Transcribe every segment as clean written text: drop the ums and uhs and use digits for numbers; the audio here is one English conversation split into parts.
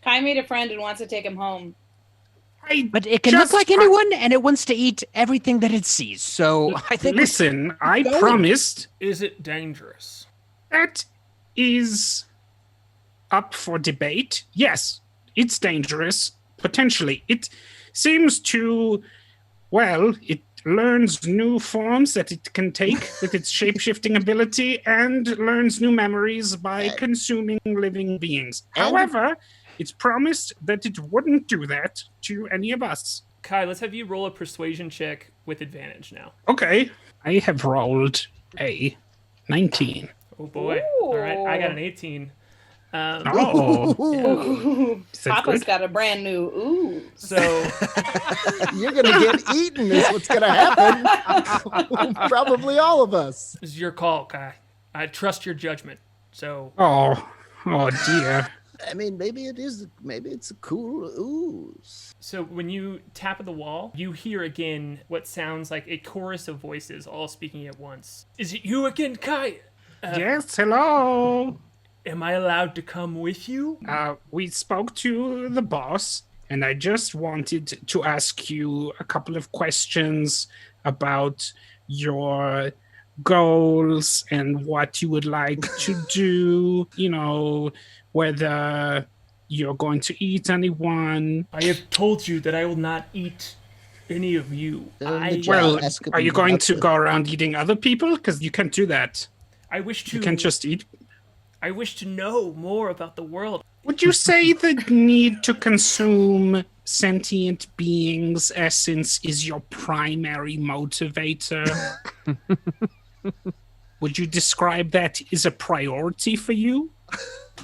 Kai made a friend and wants to take him home. But it can look like anyone, and it wants to eat everything that it sees. So I think. Listen, I promised. Is it dangerous? That is up for debate. Yes, it's dangerous. Potentially. It seems to, it learns new forms that it can take with its shape-shifting ability and learns new memories by consuming living beings. However, it's promised that it wouldn't do that to any of us. Kai, let's have you roll a persuasion check with advantage now. Okay. I have rolled a 19. Oh boy. Ooh. All right, I got an 18. Papa's got a brand new ooze. So you're going to get eaten is what's going to happen. Probably all of us. this is your call, Kai. I trust your judgment. So Oh dear. I mean, maybe it's a cool ooze. So when you tap at the wall, you hear again what sounds like a chorus of voices all speaking at once. Is it you again, Kai? Yes, hello. Am I allowed to come with you? We spoke to the boss, and I just wanted to ask you a couple of questions about your goals and what you would like to do, whether you're going to eat anyone. I have told you that I will not eat any of you. Are you going to go around eating other people? Because you can't do that. You can't just eat. I wish to know more about the world. Would you say the need to consume sentient beings' essence is your primary motivator? Would you describe that as a priority for you?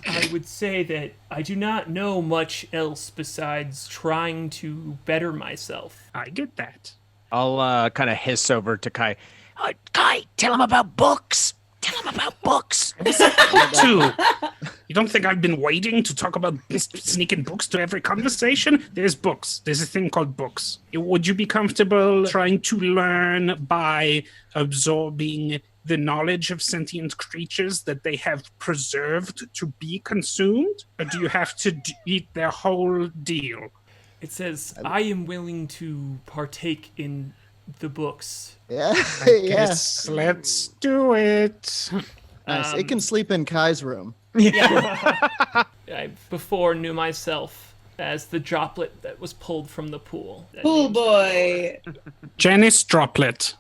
I would say that I do not know much else besides trying to better myself. I get that. I'll kind of hiss over to Kai. Kai, tell him about books. Tell him about books. Too. You don't think I've been waiting to talk about sneaking books to every conversation? There's books. There's a thing called books. Would you be comfortable trying to learn by absorbing the knowledge of sentient creatures that they have preserved to be consumed? Or do you have to eat their whole deal? It says, I am willing to partake in the books. Yeah. Yes, let's do it. Nice. It can sleep in Kai's room. Yeah. I before knew myself as the droplet that was pulled from the pool. Pool boy. Janis Droplet.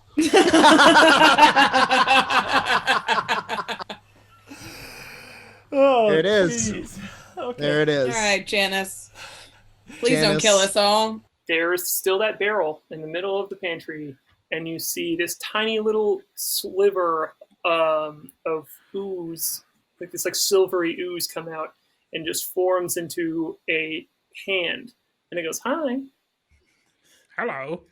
There it is. Please. Okay. There it is. All right, Janis. Please don't kill us all. There's still that barrel in the middle of the pantry, and you see this tiny little sliver of ooze, like this silvery ooze come out and just forms into a hand. And it goes, hi. Hello.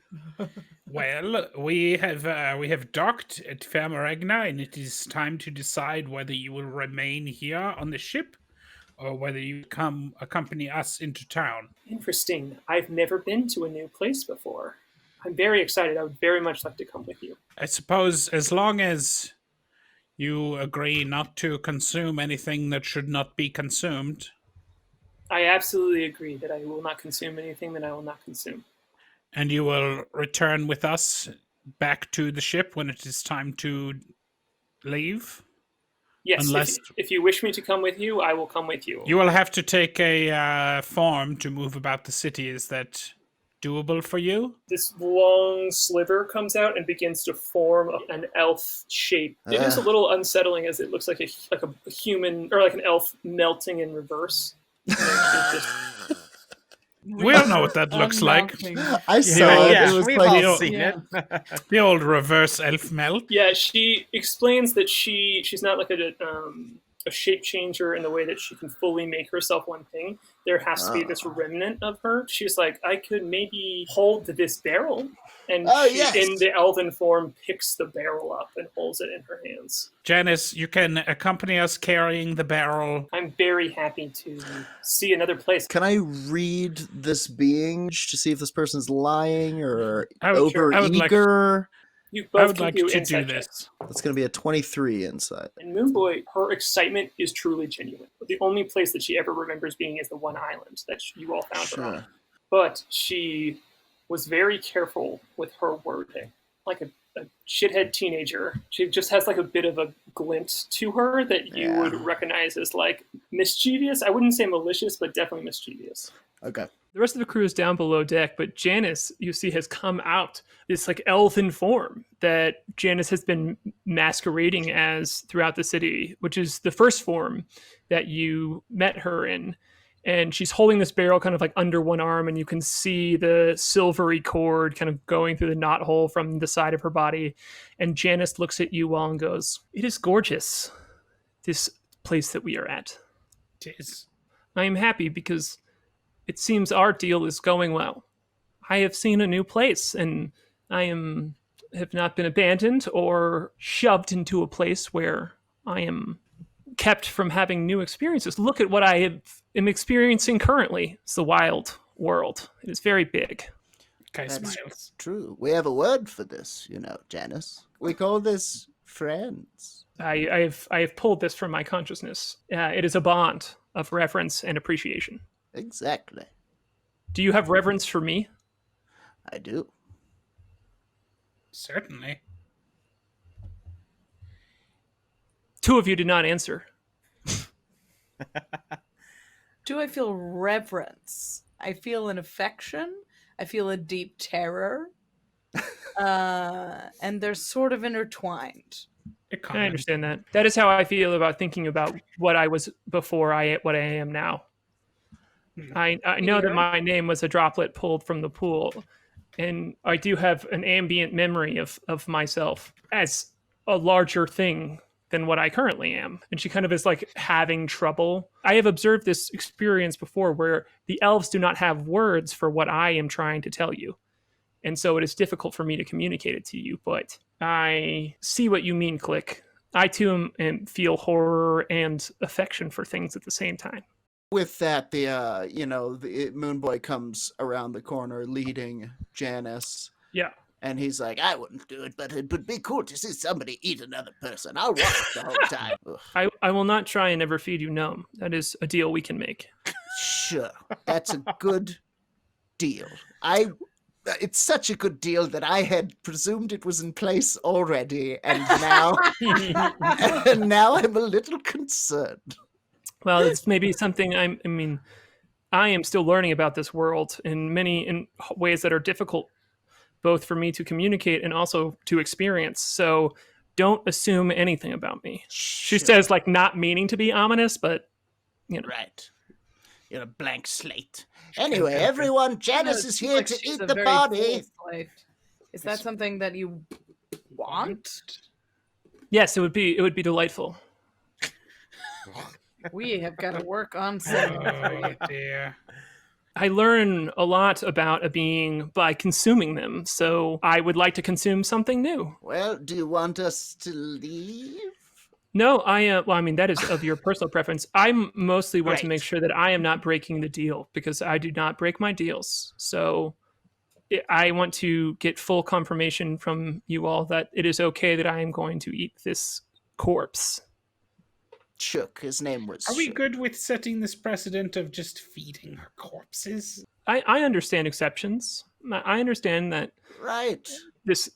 Well, we have docked at Fairmaragna, and it is time to decide whether you will remain here on the ship or whether you come accompany us into town. Interesting. I've never been to a new place before. I'm very excited. I would very much like to come with you. I suppose as long as you agree not to consume anything that should not be consumed. I absolutely agree that I will not consume anything that I will not consume. And you will return with us back to the ship when it is time to leave? Yes, Unless if you wish me to come with you, I will come with you. You will have to take a form to move about the city. Is that doable for you? This long sliver comes out and begins to form an elf shape. It is a little unsettling as it looks like a human, or like an elf melting in reverse. We all know what that looks like. I saw it. Yeah, It was we've like all seen it. The old reverse elf melt. Yeah, she explains that she's not like a shape changer in the way that she can fully make herself one thing. There has to be this remnant of her. She's like, I could maybe hold this barrel. And in the elven form, picks the barrel up and holds it in her hands. Janis, you can accompany us carrying the barrel. I'm very happy to see another place. Can I read this being to see if this person's lying or I would over-eager? You I both would can like do to do insight this. checks. That's going to be a 23 inside. And Moonboy, her excitement is truly genuine. The only place that she ever remembers being is the one island that you all found her on. But she was very careful with her wording. Like a shithead teenager. She just has like a bit of a glint to her that you would recognize as like mischievous. I wouldn't say malicious, but definitely mischievous. Okay. The rest of the crew is down below deck, but Janis, you see, has come out this like elfin form that Janis has been masquerading as throughout the city, which is the first form that you met her in. And she's holding this barrel kind of like under one arm, and you can see the silvery cord kind of going through the knot hole from the side of her body. And Janis looks at you all and goes, "It is gorgeous, this place that we are at. It is. I am happy because it seems our deal is going well. I have seen a new place, and have not been abandoned or shoved into a place where I am kept from having new experiences. Look at what am experiencing currently. It's the wild world. It is very big." Kai That's smiles. true. We have a word for this, Janis. We call this friends. I have pulled this from my consciousness. It is a bond of reverence and appreciation. Exactly. Do you have reverence for me? I do. Certainly. Two of you did not answer. Do I feel reverence? I feel an affection. I feel a deep terror. And they're sort of intertwined. I understand that. That is how I feel about thinking about what I was before what I am now. I know that my name was a droplet pulled from the pool, and I do have an ambient memory of myself as a larger thing than what I currently am. And she kind of is like having trouble. I have observed this experience before where the elves do not have words for what I am trying to tell you. And so it is difficult for me to communicate it to you, but I see what you mean, Click. I too feel horror and affection for things at the same time. With that, the Moonboy comes around the corner leading Janis. Yeah. And he's like, I wouldn't do it, but it would be cool to see somebody eat another person. I'll watch the whole time. I will not try and never feed you gnome. That is a deal we can make. Sure. That's a good deal. It's such a good deal that I had presumed it was in place already, and now I'm a little concerned. Well, it's maybe something I am still learning about this world in ways that are difficult, both for me to communicate and also to experience. So don't assume anything about me. She says, like, not meaning to be ominous, but, Right. You're a blank slate. Anyway, everyone, Janis is here to eat the body. Is that something that you want? Yes, it would be delightful. We have got to work on something for you. Oh, dear. I learn a lot about a being by consuming them, so I would like to consume something new. Well, do you want us to leave? No, that is of your personal preference. I mostly want to make sure that I am not breaking the deal, because I do not break my deals. So I want to get full confirmation from you all that it is okay that I am going to eat this corpse. Shook. His name was Are we Shook. good with setting this precedent of just feeding her corpses? I understand exceptions. I understand that Right. this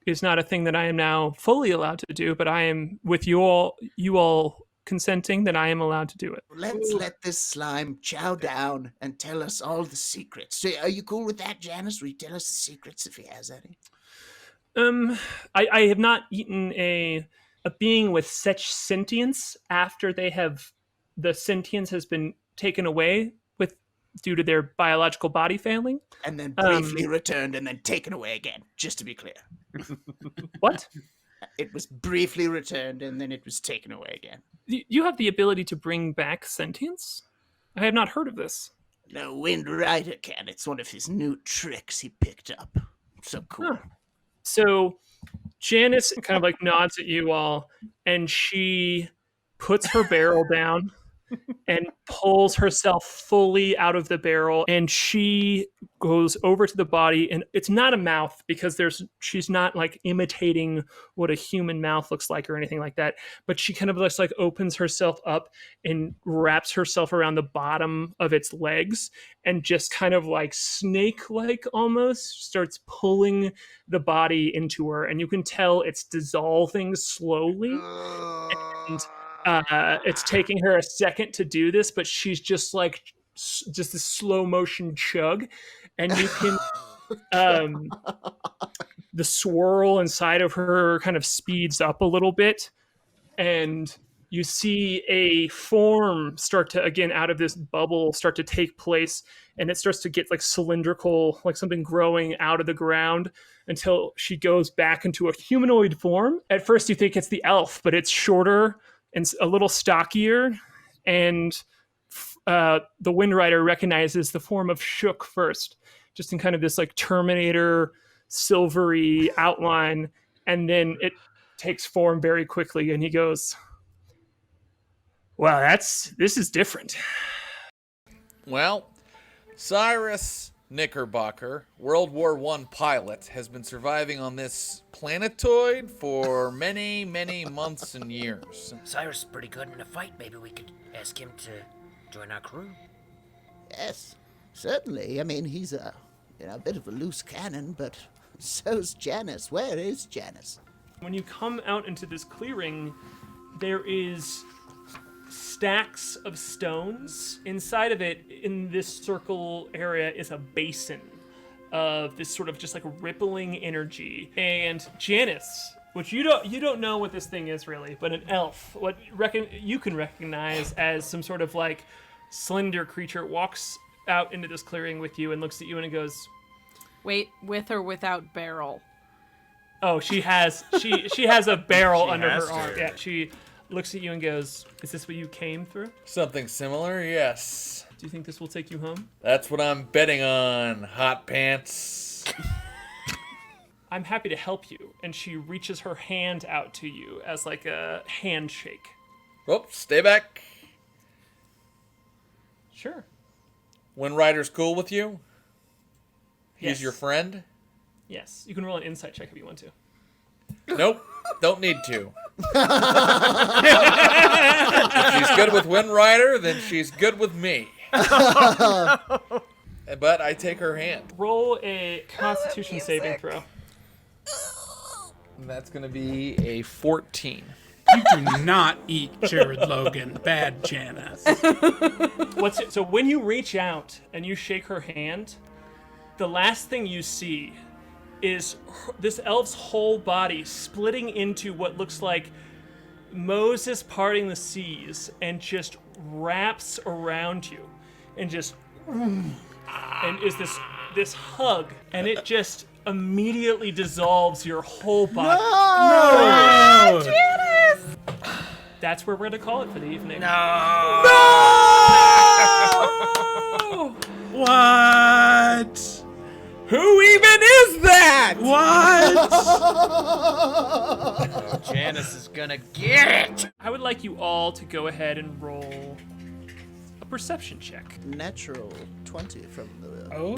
is not a thing that I am now fully allowed to do, but I am with you all consenting that I am allowed to do it. Let's let this slime chow down and tell us all the secrets. So, are you cool with that, Janis? Will you tell us the secrets if he has any? I have not eaten a being with such sentience after the sentience has been taken away due to their biological body failing. And then briefly returned and then taken away again, just to be clear. What? It was briefly returned and then it was taken away again. You have the ability to bring back sentience? I have not heard of this. No, Wind Rider can. It's one of his new tricks he picked up. So cool. Huh. So Janis kind of like nods at you all, and she puts her barrel down and pulls herself fully out of the barrel, and she goes over to the body, and it's not a mouth because she's not like imitating what a human mouth looks like or anything like that, but she kind of just like opens herself up and wraps herself around the bottom of its legs and just kind of like snake-like almost starts pulling the body into her, and you can tell it's dissolving slowly. And it's taking her a second to do this, but she's just like just this slow motion chug, and you can the swirl inside of her kind of speeds up a little bit, and you see a form start to, again, out of this bubble, start to take place, and it starts to get like cylindrical, like something growing out of the ground until she goes back into a humanoid form. At first you think it's the elf, but it's shorter and a little stockier, and the Wind Rider recognizes the form of Shook first, just in kind of this like Terminator silvery outline, and then it takes form very quickly, and he goes, "Wow, this is different." Well, Cyrus Knickerbocker, World War I pilot, has been surviving on this planetoid for many, many months and years. Cyrus is pretty good in a fight. Maybe we could ask him to join our crew. Yes, certainly. I mean, he's a bit of a loose cannon, but so's Janis. Where is Janis? When you come out into this clearing, there is stacks of stones. Inside of it, in this circle area, is a basin of this sort of just like rippling energy. And Janis, which you don't know what this thing is really, but an elf, what you can recognize as some sort of like slender creature, walks out into this clearing with you and looks at you and it goes, Wait, with or without barrel? "Oh, she has a barrel She under has her arm." to. Yeah, she looks at you and goes, "Is this what you came through? Something similar, yes. Do you think this will take you home?" That's what I'm betting on, hot pants. "I'm happy to help you." And she reaches her hand out to you as like a handshake. Oh, stay back. Sure. Wind Rider's cool with you? He's Yes. your friend? Yes. You can roll an insight check if you want to. Nope, don't need to. If she's good with Wind Rider, then she's good with me. But I take her hand. Roll a Constitution saving throw. And that's going to be a 14. You do not eat Jared Logan. Bad Janis. So when you reach out and you shake her hand, the last thing you see is this elf's whole body splitting into what looks like Moses parting the seas, and just wraps around you and just and is this hug, and it just immediately dissolves your whole body. No! That's where we're gonna call it for the evening. What? Who even is that? What? Janis is gonna get it! I would like you all to go ahead and roll a perception check. Natural 20 from the Oh.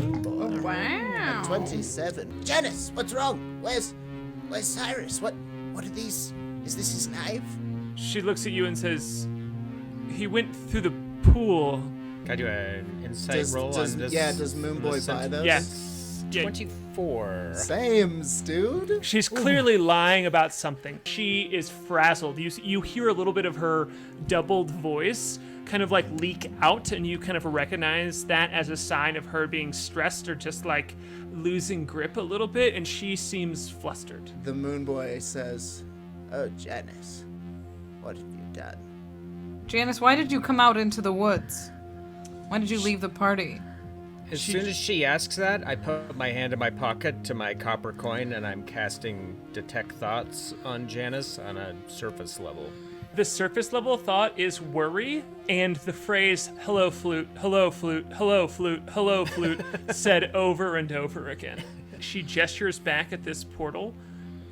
Wow. 27. Janis, what's wrong? Where's Cyrus? What are these? Is this his knife? She looks at you and says, "He went through the pool." Can I do an insight roll does on this? does Moonboy buy those? Yes. Yeah. 24. Sames, dude. She's clearly lying about something. She is frazzled. You hear a little bit of her doubled voice kind of like leak out, and you kind of recognize that as a sign of her being stressed or just like losing grip a little bit, and she seems flustered. The Moonboy says, "Oh, Janis, what have you done?" Janis, why did you come out into the woods? Why did you leave the party? As soon as she asks that, I put my hand in my pocket to my copper coin, and I'm casting Detect Thoughts on Janis on a surface level. The surface level thought is worry, and the phrase "hello flute, hello flute, hello flute, hello flute" said over and over again. She gestures back at this portal,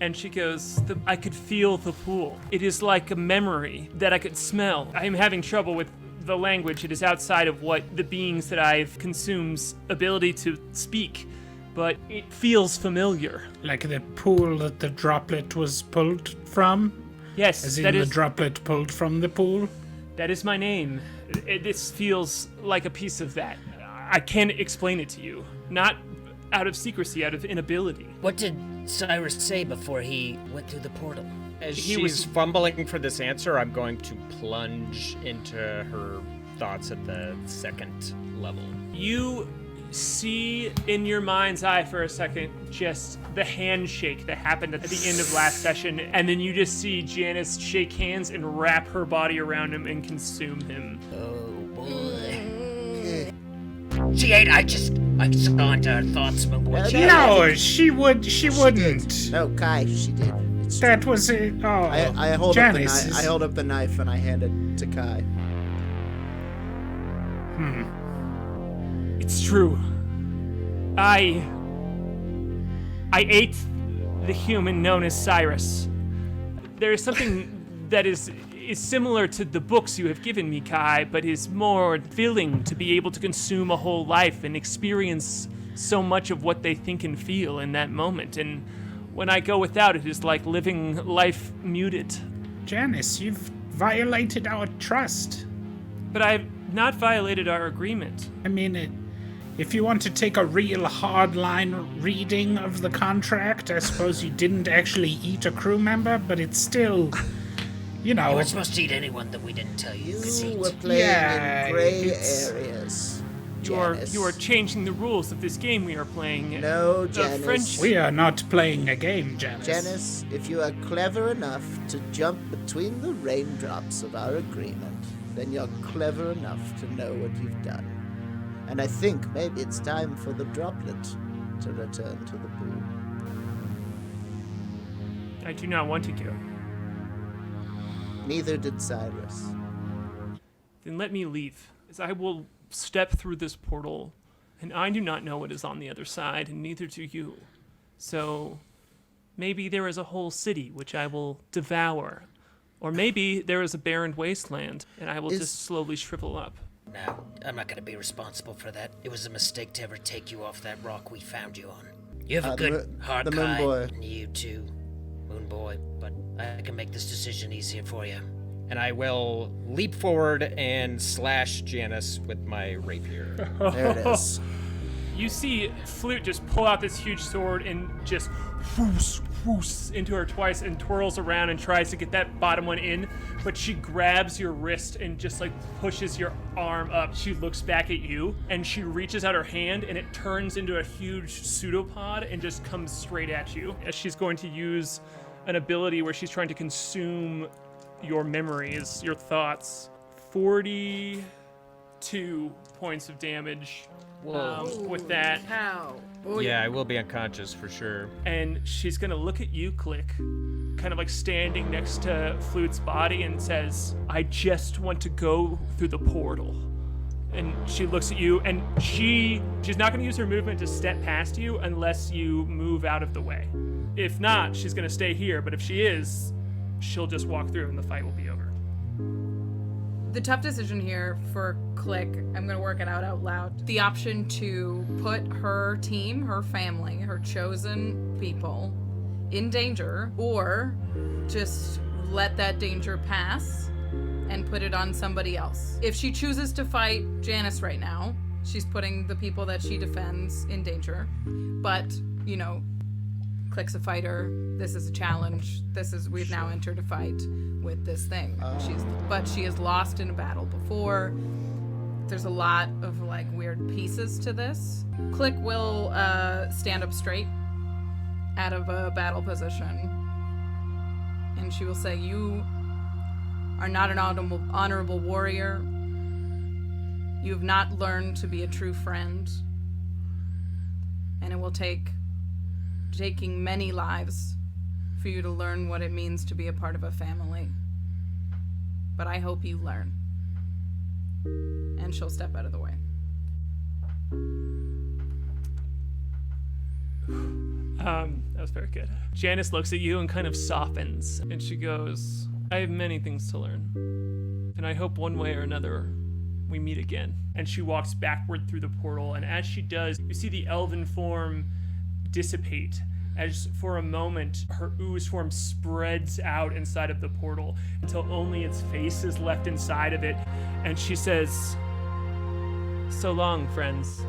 and she goes, "I could feel the pool. It is like a memory that I could smell. I am having trouble with the language. It is outside of what the beings that I've consuved's ability to speak, but it feels familiar. Like the pool that the droplet was pulled from? Yes, As in that the is droplet pulled from the pool? that is my name. This feels like a piece of that. I can't explain it to you. Not out of secrecy, out of inability. What did Cyrus say before he went through the portal? As He she's was- fumbling for this answer, I'm going to plunge into her thoughts at the second level. You see in your mind's eye for a second just the handshake that happened at the end of last session, and then you just see Janis shake hands and wrap her body around him and consume him. Oh boy. She ate. I saw into her thoughts, my boy. She No, she wouldn't. No, Kai, she did. It's That was it. Oh, I hold up the Janis knife. is- I hold up the knife and I hand it to Kai. It's true. I ate the human known as Cyrus. There is something that is similar to the books you have given me, Kai, but is more filling to be able to consume a whole life and experience so much of what they think and feel in that moment. And when I go without, it is like living life muted. Janis, you've violated our trust. But I've not violated our agreement. I mean, if you want to take a real hardline reading of the contract, I suppose you didn't actually eat a crew member, but it's still, You know. weren't supposed to eat anyone that we didn't tell you. You were Conceit. playing Yeah, in gray it's- areas. You are Janice. changing the rules of this game we are playing. No, The Janice. French- We are not playing a game, Janis. Janice, if you are clever enough to jump between the raindrops of our agreement, then you're clever enough to know what you've done. And I think maybe it's time for the droplet to return to the pool. I do not want to go. Neither did Cyrus. Then let me leave, as I will step through this portal, and I do not know what is on the other side, and neither do you. So maybe there is a whole city which I will devour, or maybe there is a barren wasteland, and I will Is- just slowly shrivel up. No, I'm not gonna be responsible for that. It was a mistake to ever take you off that rock we found you on. You have a the good mo- heart, the Moon Kai, Boy. and you too, Moon Boy. But I can make this decision easier for you. And I will leap forward and slash Janis with my rapier. There it is. You see Flute just pull out this huge sword and just whoos, whoos into her twice and twirls around and tries to get that bottom one in, but she grabs your wrist and just like pushes your arm up. She looks back at you and she reaches out her hand and it turns into a huge pseudopod and just comes straight at you. As she's going to use an ability where she's trying to consume your memories, your thoughts. 42 points of damage. With that, How? Yeah, I will be unconscious for sure. and she's gonna look at you, Click, kind of like standing next to Flute's body, and says, "I just want to go through the portal." And she looks at you, and she's not gonna use her movement to step past you unless you move out of the way. If not, she's gonna stay here. But if she is, she'll just walk through, and the fight will be over. The tough decision here for Click, I'm going to work it out loud. The option to put her team, her family, her chosen people in danger, or just let that danger pass and put it on somebody else. If she chooses to fight Janis right now, she's putting the people that she defends in danger. But, you know, Click's a fighter. This is a challenge. We've now entered a fight with this thing. But she has lost in a battle before. There's a lot of like weird pieces to this. Click will stand up straight out of a battle position, and she will say, "You are not an honorable warrior. You have not learned to be a true friend, and it will take taking many lives for you to learn what it means to be a part of a family. But I hope you learn." And she'll step out of the way. That was very good. Janis looks at you and kind of softens, and she goes, "I have many things to learn, and I hope one way or another we meet again. And she walks backward through the portal, and as she does, you see the elven form dissipate as for a moment her ooze form spreads out inside of the portal until only its face is left inside of it, and she says, "So long, friends."